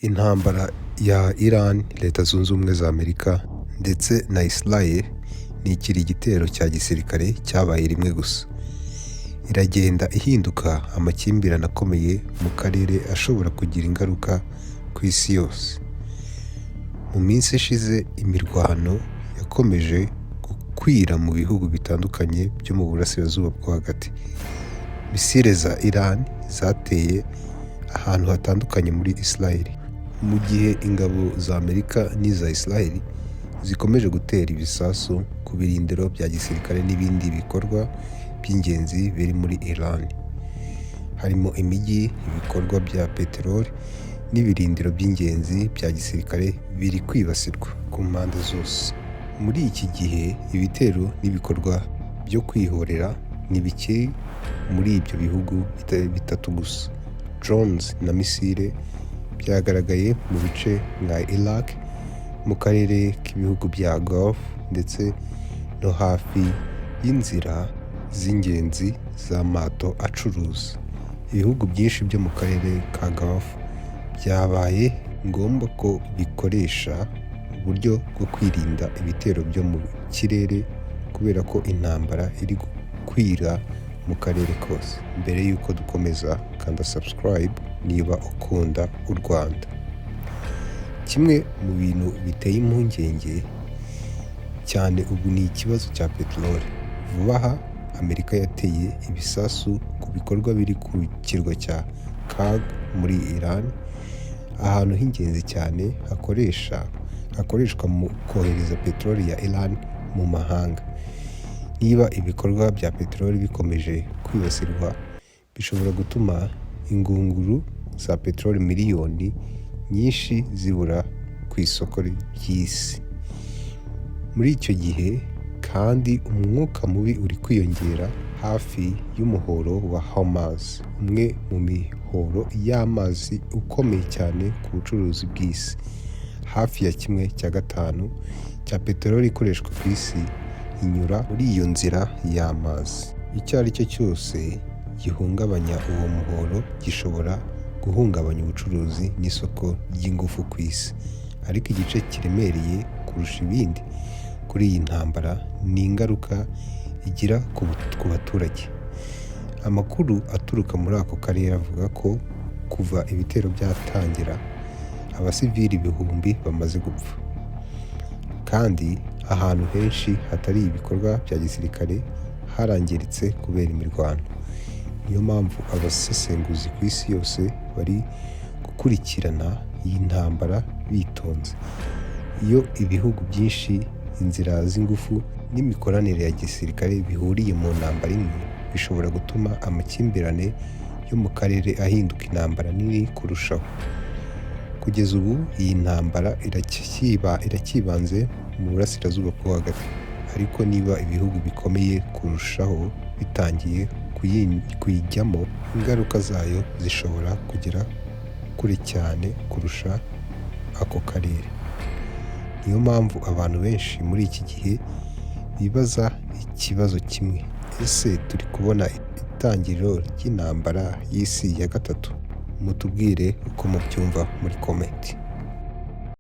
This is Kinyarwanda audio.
Intambara ya Iran, Leta Zunze Ubumwe za Amerika ndetse na Israel ntikiri igitero cya gisirikare cyabaye rimwe gusa. Iragenda ihinduka amakimbirane akomeye mu karere ashobora kugira ingaruka ku isi yose. Mu minsi ishize imirwano yakomeje gukwira mu bihugu bitandukanye byo mu burasirazuba bwo hagati. Misile za Iran zateye ahantu hatandukanye muri Israel, mu gihe ingabo za Amerika n'iza Israel zikomeje gutera ibisasu ku birindiro bya gisirikare n'ibindi bikorwa by'ingenzi biri muri Iran, harimo imijyi, ibikorwa bya peteroli n'ibirindiro by'ingenzi bya gisirikare biri kwibasirwa ku mpande zose. Muri iki gihe ibitero n'ibikorwa byo kwihorera ni bike muri ibyo bihugu bitatu gusa. Drones na misile byagaragaye mu bice nka Iraq, mu karere k'ibihugu bya Gulf ndetse no hafi y'inzira z'ingenzi z'amato acuruza. Ibihugu byinshi byo mu karere ka Gulf byabaye ngombwa ko bikoresha uburyo bwo kwirinda ibitero byo mu kirere kubera ko intambara iri gukwira mu karere kose. Mbere y'uko dukomeza, kanda subscribe niba ukunda u Rwanda. Kimwe mu bintu biteye impungenge cyane ubu ni ikibazo cya peteroli. Vuba aha Amerika yateye ibisasu ku bikorwa biri ku kirwa cya Kurg muri Iran, ahantu h'ingenzi cyane hakoreshwa mu kohereza peteroli ya Iran mu mahanga. Niba ibikorwa bya peteroli bikomeje kwibasirwa, bishobora gutuma ingunguru za peteroli miliyoni nyinshi zibura ku isoko ry'isi. Muri icyo gihe kandi umwuka mubi uri kwiyongera hafi y'umuhoro wa Hormuz, umwe mu mihoro y'amazi ukomeye cyane ku bucuruzi bw'isi. Hafi ya 1/5 cya peteroli ikoreshwa ku isi inyura muri iyo nzira y'amazi. Icyo ari cyo cyose gihungabanya uwo muhoro gishobora guhungabanya ubucuruzi n'isoko ry'ingufu ku isi. Ariko igice kiremereye kurusha ibindi kuri iyi ntambara ni ingaruka igira ku baturage. Amakuru aturuka muri ako karere avuga ko kuva ibitero byatangira, abasivili ibihumbi bamaze gupfa, kandi ahantu henshi hatari ibikorwa bya gisirikare harangiritse kubera imirwano. Niyo mpamvu abasesenguzi ku isi yose bari gukurikirana iyi ntambara bitonze. Iyo ibihugu byinshi, inzira z'ingufu n'imikoranire ya gisirikare bihuriye mu ntambara imwe, bishobora gutuma amakimbirane yo mu karere ahinduka intambara nini kurushaho. Kugeza ubu iyi ntambara iracyibanze mu burasirazuba bwo hagati, ariko niba ibihugu bikomeye kurushaho bitangiye kuyijyamo, ingaruka zayo zishobora kugera kure cyane kurusha ako karere. Niyo mpamvu abantu benshi muri iki gihe bibaza ikibazo kimwe: ese turi kubona itangiriro ry'intambara y'isi ya gatatu? Mutubwire uko mubyumva muri komenti.